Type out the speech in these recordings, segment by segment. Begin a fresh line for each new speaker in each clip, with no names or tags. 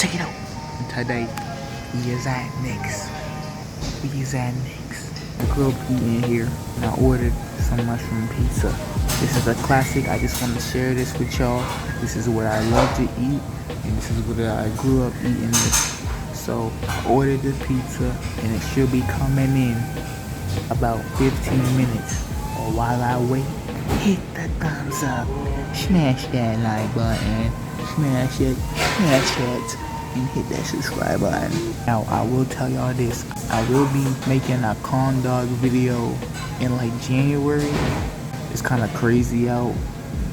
potato. And today, we is at Nick's. I grew up eating here, and I ordered some mushroom pizza. This is a classic. I just want to share this with y'all. This is what I love to eat, and this is what I grew up eating this. So I ordered the pizza, and it should be coming in about 15 minutes. Or while I wait, hit the thumbs up, smash that like button, smash it, and hit that subscribe button. Now I will tell y'all this, I will be making a corn dog video in like January. It's kind of crazy out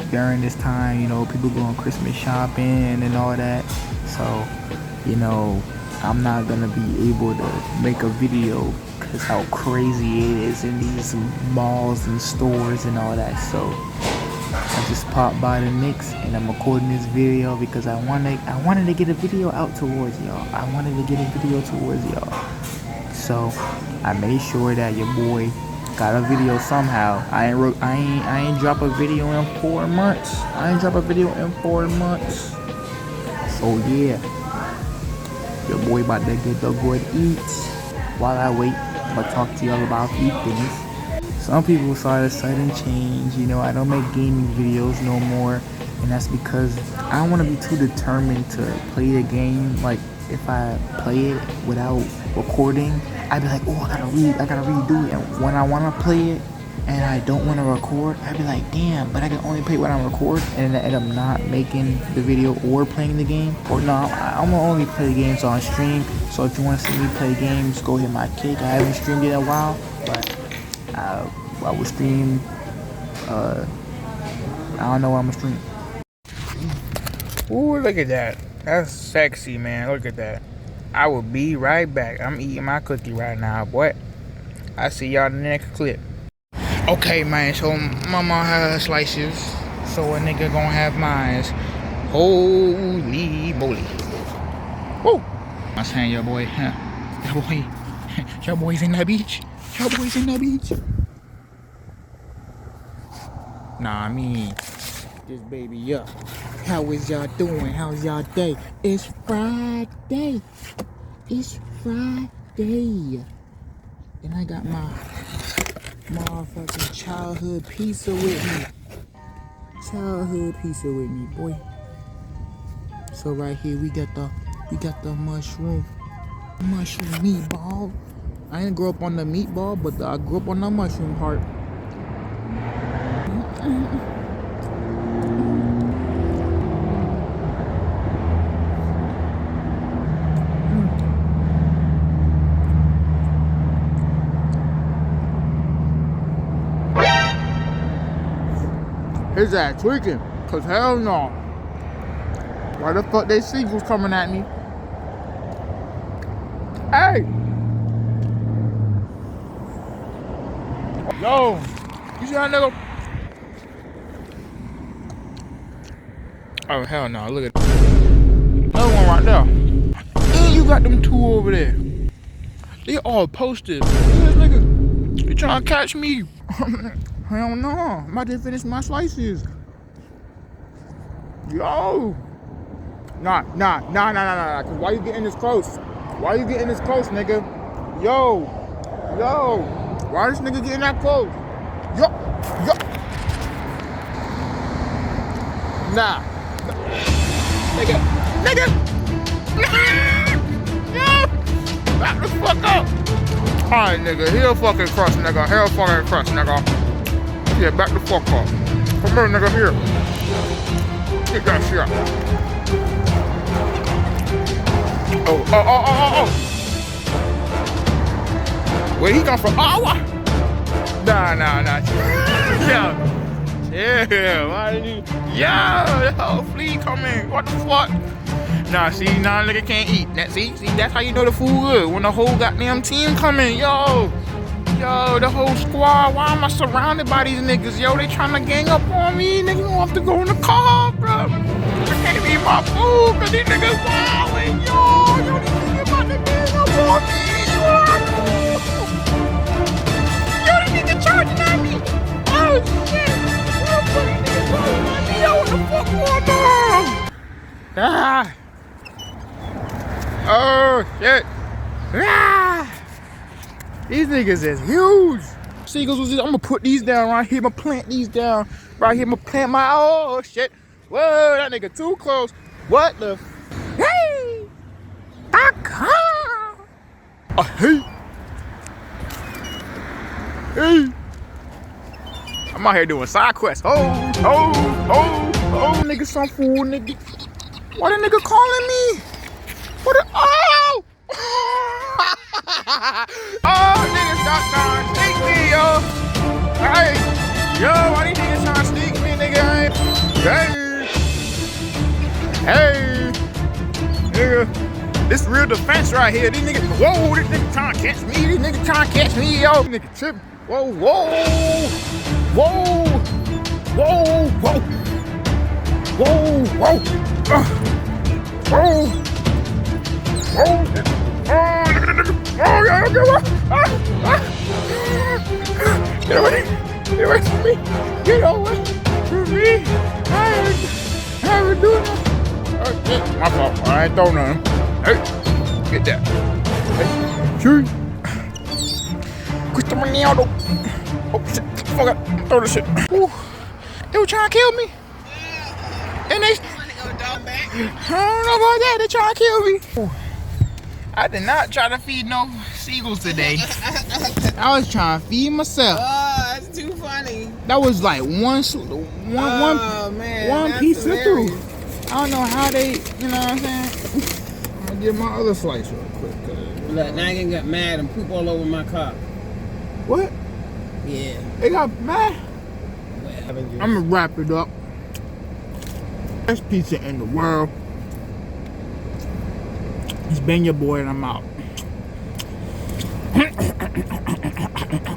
during this time, you know, people going Christmas shopping and all that. So, you know, I'm not gonna be able to make a video because how crazy it is in these malls and stores and all that. So I just popped by the Knicks and I'm recording this video because I wanted to get a video out towards y'all. So I made sure that your boy got a video somehow. I ain't drop a video in 4 months. So yeah, your boy about to get the good eats. While I wait, I'm gonna talk to y'all about a few things. Some people saw a sudden change, you know, I don't make gaming videos no more, and that's because I don't want to be too determined to play the game. Like, if I play it without recording, I'd be like, oh, I gotta redo it, and when I want to play it and I don't want to record, I'd be like, damn, but I can only play when I record, and then I end up not making the video or playing the game. Or no, I'm gonna only play games on stream. So if you want to see me play games, go hit my kick. I haven't streamed in a while, but I will stream. I don't know what I'm gonna stream. Ooh, look at that. That's sexy, man. Look at that. I will be right back. I'm eating my cookie right now, boy. I see y'all in the next clip. Okay, man. So mama has slices, so a nigga gonna have mine. Holy moly! Woo! I'm saying, your boy's in the beach. Nah, I mean, this baby up. How is y'all doing? How's y'all day? It's Friday. And I got my motherfucking childhood pizza with me. Boy. So right here we got the mushroom meatball. I didn't grow up on the meatball, but I grew up on the mushroom part. His ass tweaking, cause hell no. Why the fuck they seagulls coming at me? Hey! Yo! You see that nigga? Oh hell no, look at that. Another one right there. And you got them 2 over there. They all posted. Look at this nigga. You trying to catch me? Hell no. I'm about to finish my slices. Yo! Nah. Cause why you getting this close? Nigga? Yo! Why this nigga getting that close? Yo! Nah. Nigga! Yo! Back the fuck up! Alright, nigga. He'll fucking crush, nigga. Yeah, back the fuck up. Come here, nigga. Here. Get that shit. Oh. Where he come from? Oh, what? Nah. Yeah, why did you? Yo, the whole fleet coming. What the fuck? Nah, see, nigga can't eat. See, that's how you know the food good. When the whole goddamn team coming. Yo, the whole squad. Why am I surrounded by these niggas? Yo, they trying to gang up on me. Niggas gonna have to go in the car, bro. I can't eat my food because these niggas wildin'. Yo, these niggas about to gang up on me. Yo, these niggas charging at me. Oh, shit. Yo, what the fuck going on? Oh shit. Ah! These niggas is huge. Seagulls was just, I'm gonna put these down right here. I'm gonna plant these down right here. I'm gonna plant my, oh shit. Whoa, that nigga too close. What the? Hey! Hey! Hey! I'm out here doing side quests. Oh, nigga, some fool, nigga. Why the nigga calling me? What the, oh! Oh, niggas stop trying to sneak me, yo. Hey, yo, why these niggas trying to sneak me, nigga? Hey, nigga, this real defense right here. These niggas, whoa, this nigga trying to catch me. These niggas trying to catch me, yo. Nigga trip. Whoa, whoa, whoa, whoa, whoa, whoa, whoa, whoa. Oh, look at the nigga. Oh, yeah, okay, what? Get away. Get away from me. Get away from me. I ain't doing that. Oh, shit. My fault. I ain't throwing nothing. Hey, get that. Hey, shoot. Quit the money out. Oh, shit. Fuck it. Throw this shit. Ooh. They were trying to kill me. And they... I don't know about that. They trying to kill me. Ooh. I did not try to feed no seagulls today. I was trying to feed myself.
Oh, that's too funny.
That was like one pizza through. I don't know how they, you know what I'm saying? I'm gonna get my other slice real quick.
Look, now you got mad and poop all over my car.
What?
Yeah.
They got mad?
Well,
I'm gonna wrap it up. Best pizza in the world. It's been your boy and I'm out.